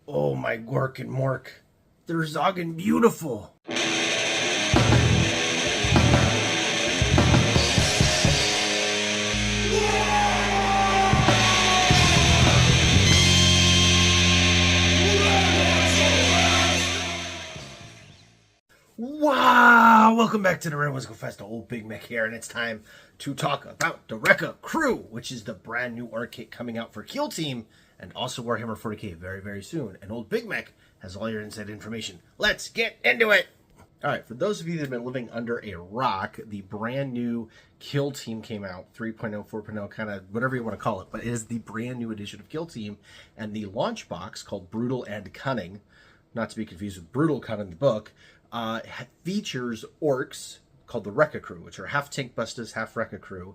Oh my Gork and Mork, they're zogging beautiful. Wow! Welcome back to the Red Wings Go Fest. Old Big Mek here, and it's time to talk about the Wrecka Krew, which is the brand new Ork kit coming out for Kill Team and also Warhammer 40k very, very soon. And Old Big Mek has all your inside information. Let's get into it! Alright, for those of you that have been living under a rock, the brand new Kill Team came out, 3.0, 4.0, kind of whatever you want to call it, but it is the brand new edition of Kill Team, and the launch box called Brutal and Cunning, not to be confused with Brutal Cunning the book, features orcs called the Wrecka Krew, which are half Tankbustaz, half Wrecka Krew,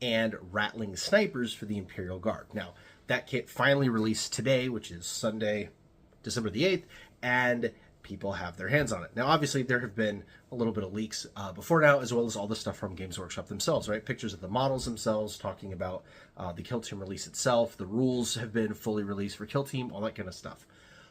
and rattling snipers for the Imperial Guard. Now, that kit finally released today, which is Sunday, December the 8th, and people have their hands on it. Now, obviously, there have been a little bit of leaks before now, as well as all the stuff from Games Workshop themselves, right? Pictures of the models themselves, talking about the Kill Team release itself. The rules have been fully released for Kill Team, all that kind of stuff.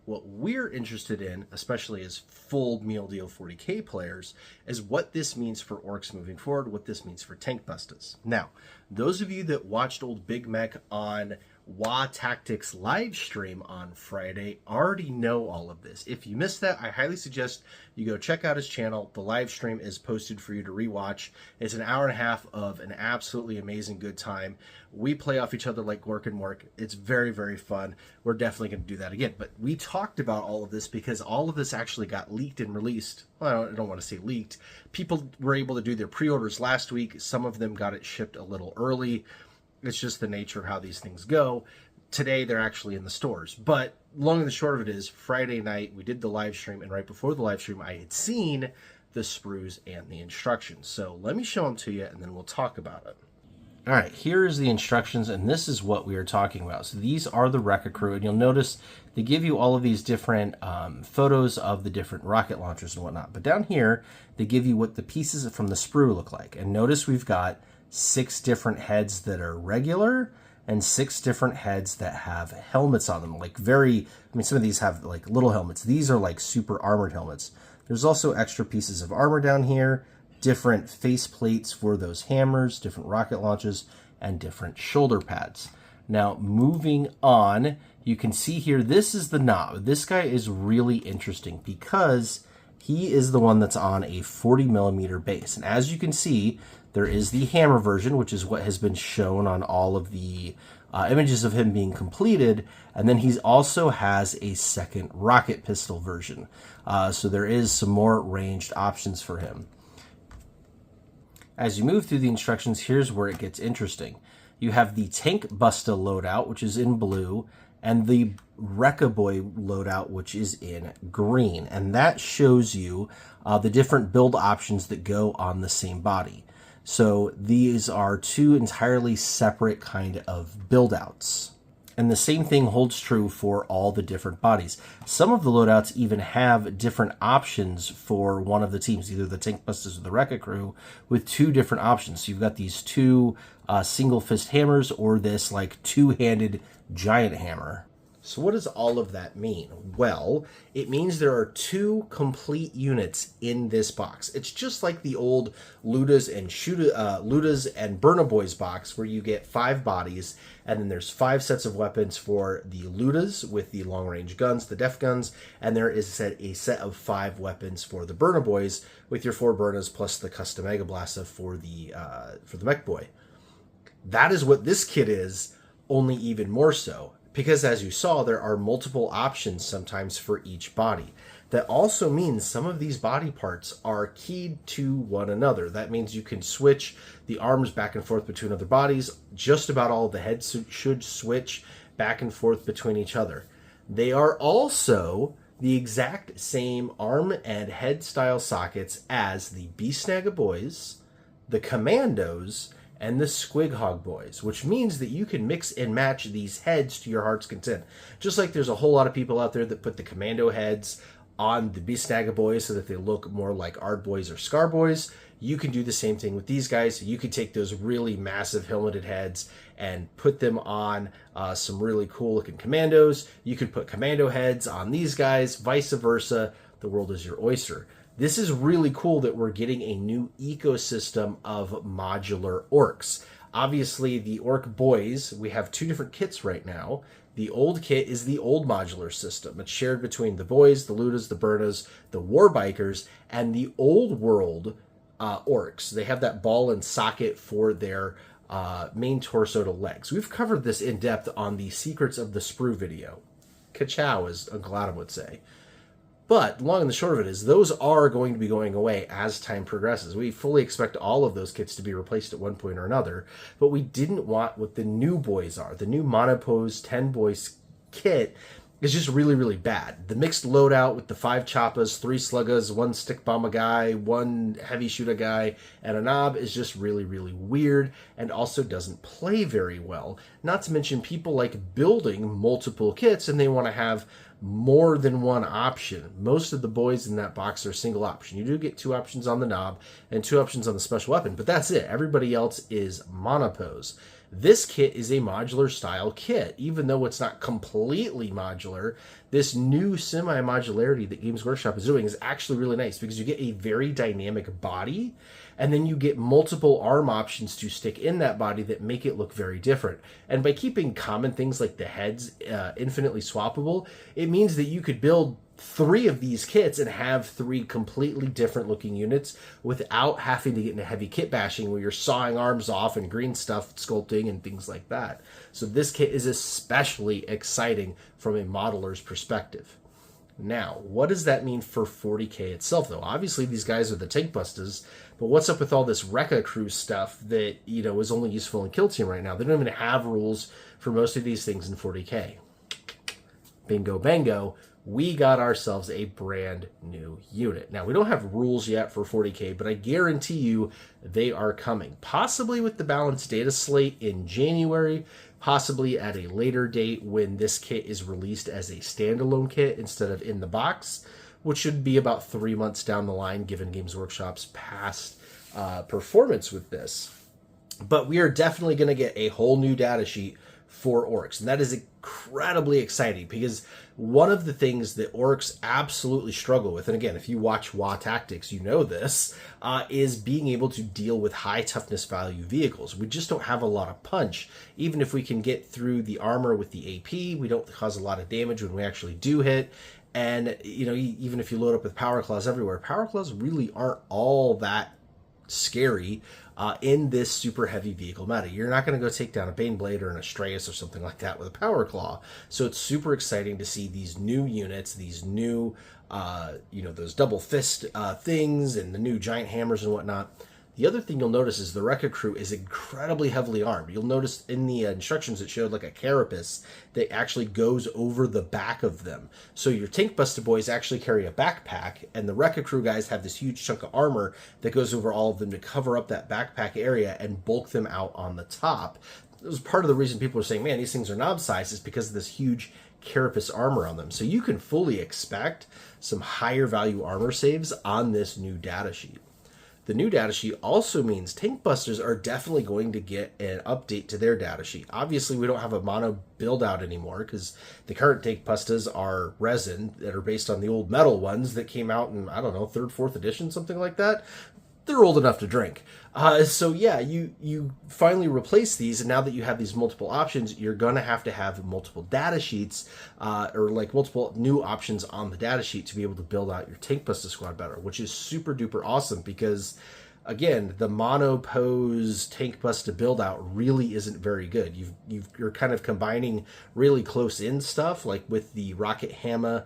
What we're interested in, especially as full meal deal 40k players, is what this means for Orks moving forward, what this means for Tankbustaz. Now, those of you that watched Old Big Mek on WA Tactics live stream on Friday already know all of this. If you missed that, I highly suggest you go check out his channel. The live stream is posted for you to rewatch. It's an hour and a half of an absolutely amazing good time. We play off each other like Gork and Mork. It's very, very fun. We're definitely going to do that again. But we talked about all of this because all of this actually got leaked and released. Well, I don't want to say leaked. People were able to do their pre-orders last week. Some of them got it shipped a little early. It's just the nature of how these things go. Today, they're actually in the stores. But long and the short of it is, Friday night, we did the live stream, and right before the live stream, I had seen the sprues and the instructions. So let me show them to you, and then we'll talk about it. All right, here's the instructions, and this is what we are talking about. So these are the Wrecka Krew, and you'll notice they give you all of these different photos of the different rocket launchers and whatnot. But down here, they give you what the pieces from the sprue look like. And notice we've got 6 different heads that are regular and 6 different heads that have helmets on them. Like some of these have like little helmets. These are like super armored helmets. There's also extra pieces of armor down here, different face plates for those hammers, different rocket launches, and different shoulder pads. Now, moving on, you can see here, this is the knob. This guy is really interesting because he is the one that's on a 40mm base. And as you can see, there is the hammer version, which is what has been shown on all of the images of him being completed. And then he also has a second rocket pistol version. So there is some more ranged options for him. As you move through the instructions, here's where it gets interesting. You have the Tankbustaz loadout, which is in blue, and the Wrecka Boy loadout, which is in green. And that shows you the different build options that go on the same body. So these are 2 entirely separate kind of build outs. And the same thing holds true for all the different bodies. Some of the loadouts even have different options for one of the teams, either the Tankbustaz or the Wrecka Krew, with 2 different options. So you've got these 2 single fist hammers or this like 2-handed giant hammer. So what does all of that mean? Well, it means there are 2 complete units in this box. It's just like the old Ludas and Burna Boys box where you get 5 bodies, and then there's 5 sets of weapons for the Ludas with the long-range guns, the def guns, and there is a set of 5 weapons for the Burna Boys with your 4 Burnas plus the custom Mega Blasta for the Mech Boy. That is what this kit is, only even more so. Because as you saw, there are multiple options sometimes for each body. That also means some of these body parts are keyed to one another. That means you can switch the arms back and forth between other bodies. Just about all of the heads should switch back and forth between each other. They are also the exact same arm and head style sockets as the Beastnaga Boys, the Commandos, and the Squighog Boys, which means that you can mix and match these heads to your heart's content. Just like there's a whole lot of people out there that put the Commando heads on the Beastnaga Boys so that they look more like Ard Boys or Scar Boys, you can do the same thing with these guys. You could take those really massive helmeted heads and put them on some really cool looking commandos. You could put commando heads on these guys, vice versa. The world is your oyster. This is really cool that we're getting a new ecosystem of modular orcs. Obviously, the orc boys, we have two different kits right now. The old kit is the old modular system. It's shared between the boys, the ludas, the burnas, the war bikers, and the old world orcs. They have that ball and socket for their main torso to legs. We've covered this in depth on the Secrets of the Sprue video. Ka-chow, as Uncle Adam would say. But long and the short of it is those are going to be going away as time progresses. We fully expect all of those kits to be replaced at one point or another, but we didn't want what the new boys are. The new Multipose 10 boys kit is just really, really bad. The mixed loadout with the 5 choppas, 3 sluggas, 1 stick bomber guy, 1 heavy shooter guy, and a knob is just really, really weird and also doesn't play very well. Not to mention people like building multiple kits and they want to have more than one option. Most of the boys in that box are single option. You do get 2 options on the knob and 2 options on the special weapon, but that's it. Everybody else is Multipose. This kit is a modular style kit. Even though it's not completely modular, this new semi-modularity that Games Workshop is doing is actually really nice because you get a very dynamic body and then you get multiple arm options to stick in that body that make it look very different. And by keeping common things like the heads infinitely swappable, it means that you could build 3 of these kits and have 3 completely different looking units without having to get into heavy kit bashing where you're sawing arms off and green stuff sculpting and things like that. So this kit is especially exciting from a modeler's perspective. Now, what does that mean for 40K itself, though? Obviously, these guys are the Tankbustaz, but what's up with all this Wrecka Krew stuff that, you know, is only useful in Kill Team right now? They don't even have rules for most of these things in 40K. Bingo bango, we got ourselves a brand new unit. Now, we don't have rules yet for 40K, but I guarantee you they are coming. Possibly with the balanced data slate in January, possibly at a later date when this kit is released as a standalone kit instead of in the box, which should be about 3 months down the line given Games Workshop's past performance with this. But we are definitely going to get a whole new data sheet for Orks, and that is incredibly exciting because one of the things that Orks absolutely struggle with, and again, if you watch WA Tactics, you know this, is being able to deal with high toughness value vehicles. We just don't have a lot of punch. Even if we can get through the armor with the AP, we don't cause a lot of damage when we actually do hit. And, you know, even if you load up with power claws everywhere, power claws really aren't all that scary in this super heavy vehicle meta. You're not going to go take down a Baneblade or an Astraeus or something like that with a power claw. So it's super exciting to see these new units, these new, you know, those double fist things and the new giant hammers and whatnot. The other thing you'll notice is the Wrecka Krew is incredibly heavily armed. You'll notice in the instructions it showed like a carapace that actually goes over the back of them. So your Tankbustaz boys actually carry a backpack, and the Wrecka Krew guys have this huge chunk of armor that goes over all of them to cover up that backpack area and bulk them out on the top. It was part of the reason people are saying, man, these things are knob size, is because of this huge carapace armor on them. So you can fully expect some higher value armor saves on this new data sheet. The new data sheet also means Tankbustaz are definitely going to get an update to their data sheet. Obviously, we don't have a mono build out anymore because the current Tankbustaz are resin that are based on the old metal ones that came out in, I don't know, 3rd, 4th edition, something like that. They're old enough to drink. So yeah, you finally replace these, and now that you have these multiple options, you're going to have multiple data sheets, or like multiple new options on the data sheet to be able to build out your Tankbustaz squad better, which is super duper awesome because, again, the Multipose Tankbustaz build out really isn't very good. You're kind of combining really close in stuff like with the rocket hammer,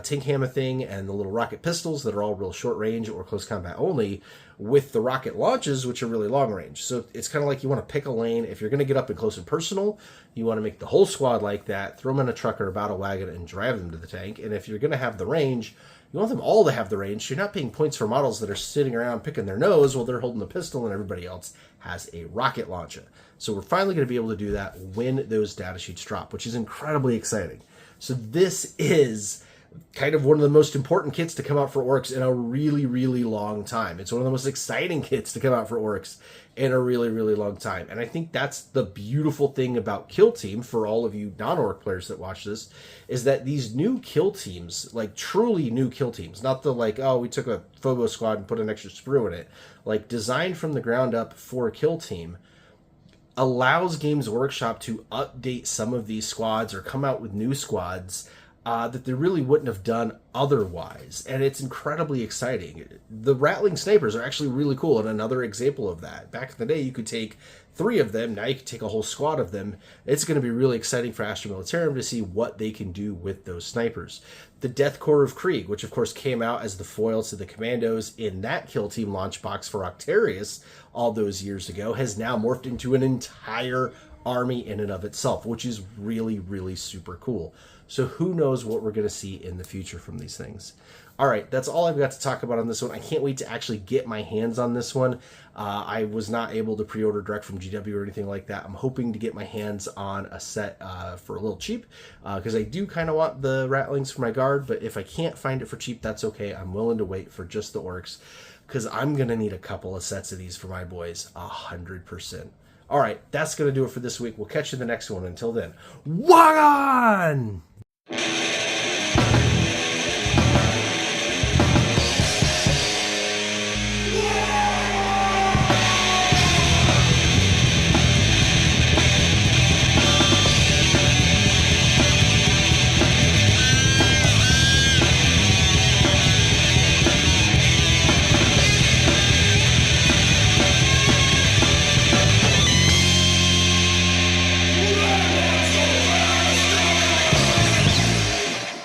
tank hammer thing, and the little rocket pistols that are all real short range or close combat only, with the rocket launches, which are really long range. So it's kind of like you want to pick a lane. If you're going to get up and close and personal, you want to make the whole squad like that, throw them in a truck or a battle wagon and drive them to the tank. And if you're going to have the range, you want them all to have the range. You're not paying points for models that are sitting around picking their nose while they're holding the pistol and everybody else has a rocket launcher. So we're finally going to be able to do that when those data sheets drop, which is incredibly exciting. So this is kind of one of the most important kits to come out for Orks in a really, really long time. It's one of the most exciting kits to come out for Orks in a really, really long time. And I think that's the beautiful thing about Kill Team, for all of you non-Ork players that watch this, is that these new kill teams, like truly new kill teams, not the like, oh, we took a Phobos squad and put an extra sprue in it, like designed from the ground up for a Kill Team, allows Games Workshop to update some of these squads or come out with new squads that they really wouldn't have done otherwise. And it's incredibly exciting. The Rattling Snipers are actually really cool, and another example of that. Back in the day, you could take 3 of them. Now you can take a whole squad of them. It's going to be really exciting for Astra Militarum to see what they can do with those snipers. The Death Corps of Krieg, which of course came out as the foil to the Commandos in that Kill Team launch box for Octarius all those years ago, has now morphed into an entire army in and of itself, which is really, really super cool. So who knows what we're going to see in the future from these things. All right, that's all I've got to talk about on this one. I can't wait to actually get my hands on this one. I was not able to pre-order direct from GW or anything like that. I'm hoping to get my hands on a set for a little cheap, because I do kind of want the Rattlings for my guard, but if I can't find it for cheap, that's okay. I'm willing to wait for just the Orks, because I'm going to need a couple of sets of these for my boys, 100%. All right, that's going to do it for this week. We'll catch you in the next one. Until then, Wagon!